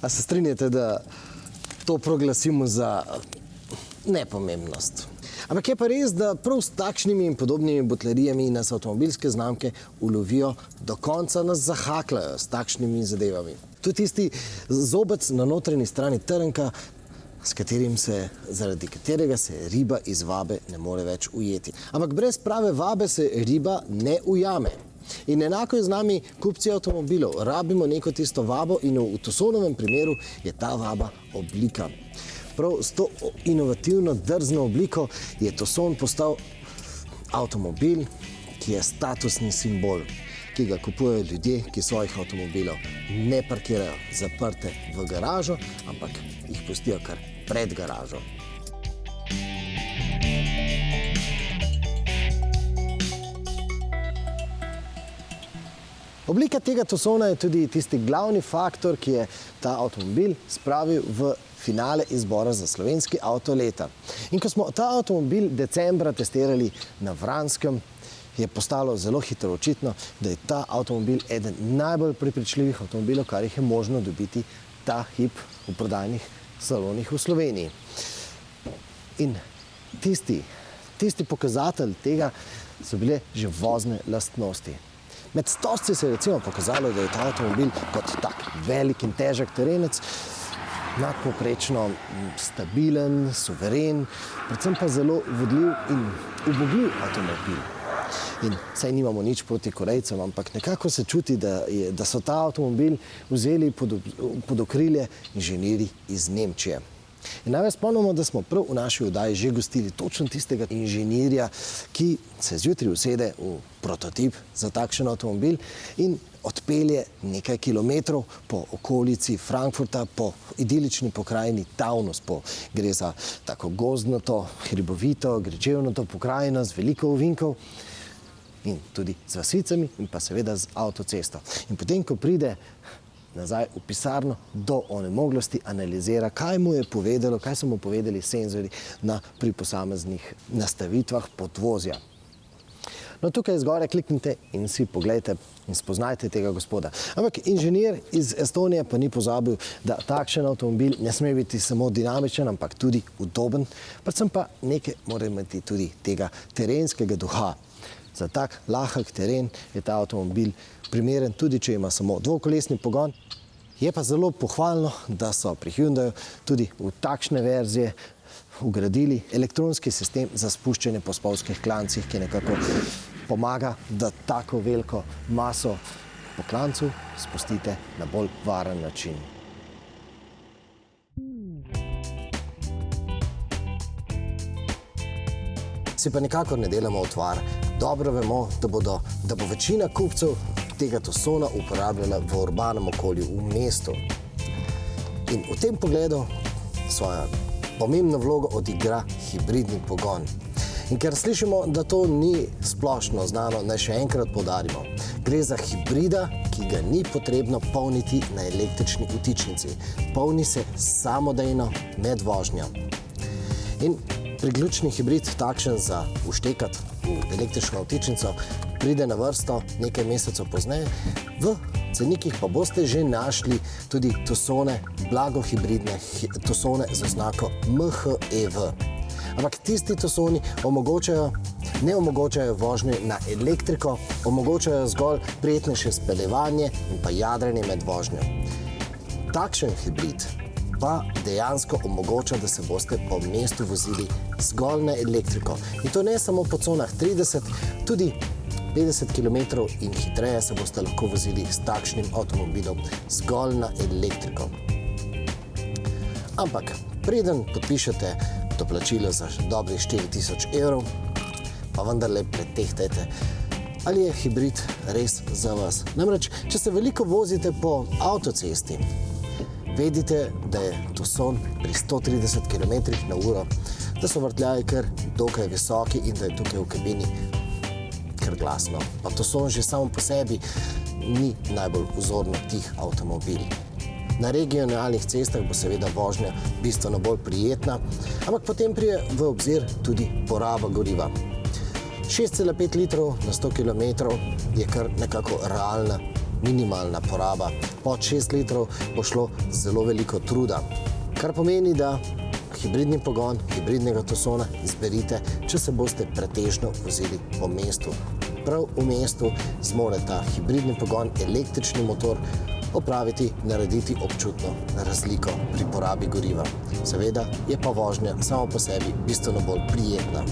A se strinjate, da to proglasimo za nepomembnost? Ampak je pa res, da prav s takšnimi in podobnimi butlerijami nas avtomobilske znamke ulovijo, do konca nas zahakljajo s takšnimi zadevami. To je tisti zobec na notranji strani trnka, zaradi katerega se riba iz vabe ne more več ujeti. Ampak brez prave vabe se riba ne ujame. In enako je z nami kupci avtomobilov. Rabimo neko tisto vabo in v Tucsonovem primeru je ta vaba oblika. Prav s to inovativno, drzno obliko je Tucson postal avtomobil, ki je statusni simbol, ki ga kupujejo ljudje, ki svojih avtomobilov ne parkirajo zaprte v garažo, ampak jih pustijo kar pred garažo. Oblika tega Tucsona je tudi tisti glavni faktor, ki je ta avtomobil spravil v finale izbora za slovenski avto leta. In ko smo ta avtomobil decembra testirali na Vranskem, je postalo zelo hitro očitno, da je ta avtomobil eden najbolj prepričljivih avtomobilov, kar jih je možno dobiti ta hip v prodajnih salonih v Sloveniji. In tisti pokazatelj tega so bile že vozne lastnosti. Med stožci se je recimo pokazalo, da je ta avtomobil kot tak velik in težek terenec nadpovprečno stabilen, suveren, predvsem pa zelo vodljiv in ubogljiv avtomobil. In saj nimamo nič proti Korejcem, ampak nekako se čuti, da so ta avtomobil vzeli pod okrilje inženirji iz Nemčije. In naj vas spomnimo, da smo prav v naši oddaji že gostili točno tistega inženirja, ki se zjutraj usede v prototip za takšen avtomobil in odpelje nekaj kilometrov po okolici Frankfurta, po idilični pokrajini Taunus. Gre za tako gozdnato, hribovito, gričevnato pokrajino z veliko ovinkov in tudi z vasicami in pa seveda z avtocesto. In potem, ko pride nazaj v pisarno, do onemoglosti analizira, kaj so mu povedali senzorji pri posameznih nastavitvah podvozja. No, tukaj zgoraj kliknite in si pogledajte in spoznajte tega gospoda. Ampak inženir iz Estonije pa ni pozabil, da takšen avtomobil ne sme biti samo dinamičen, ampak tudi udoben, predvsem pa nekaj mora imeti tudi tega terenskega duha. Za tak lahek teren je ta avtomobil primeren, tudi če ima samo dvokolesni pogon. Je pa zelo pohvalno, da so pri Hyundaiu tudi v takšne verzije vgradili elektronski sistem za spuščanje po spolzkih klancih, ki nekako pomaga, da tako veliko maso po klancu spustite na bolj varen način. Si pa nikakor ne delamo utvar. Dobro vemo, da bo večina kupcev tega Tucsona uporabljala v urbanem okolju, v mestu. In v tem pogledu svojo pomembno vlogo odigra hibridni pogon. In ker slišimo, da to ni splošno znano, naj še enkrat poudarimo. Gre za hibrida, ki ga ni potrebno polniti na električni vtičnici. Polni se samodejno med vožnjo. In priključni hibrid, takšen za vštekat v električno vtičnico, pride na vrsto nekaj mesecev pozneje. V cenikih pa boste že našli tudi Tucsone, blagohibridne Tucsone z oznako MHEV. Ampak tisti Tucsoni ne omogočajo vožnje na elektriko, omogočajo zgolj prijetnejše speljevanje in pa jadranje med vožnjo. Takšen hibrid pa dejansko omogoča, da se boste po mestu vozili zgolj na elektriko. In to ne samo po conah 30, tudi 50 km in hitreje se boste lahko vozili s takšnim avtomobilom zgolj na elektriko. Ampak preden podpišete doplačilo za dobrih 4000 evrov, pa vendarle pretehtajte, ali je hibrid res za vas. Namreč, če se veliko vozite po avtocesti, vedite, da je Tucson pri 130 km/h, da so vrtljaji kar dokaj visoki in da je tukaj v kabini kar glasno. Pa Tucson že samo po sebi ni najbolj vzorno tih avtomobil. Na regionalnih cestah bo seveda vožnja bistveno bolj prijetna, ampak potem pride v obzir tudi poraba goriva. 6,5 litrov na 100 km je kar nekako realna minimalna poraba. Pod 6 litrov bo šlo zelo veliko truda, kar pomeni, da hibridni pogon hibridnega Tucsona izberite, če se boste pretežno vozili po mestu. Prav v mestu zmore ta hibridni pogon, električni motor, narediti občutno razliko pri porabi goriva. Seveda je pa vožnja samo po sebi bistveno bolj prijetna.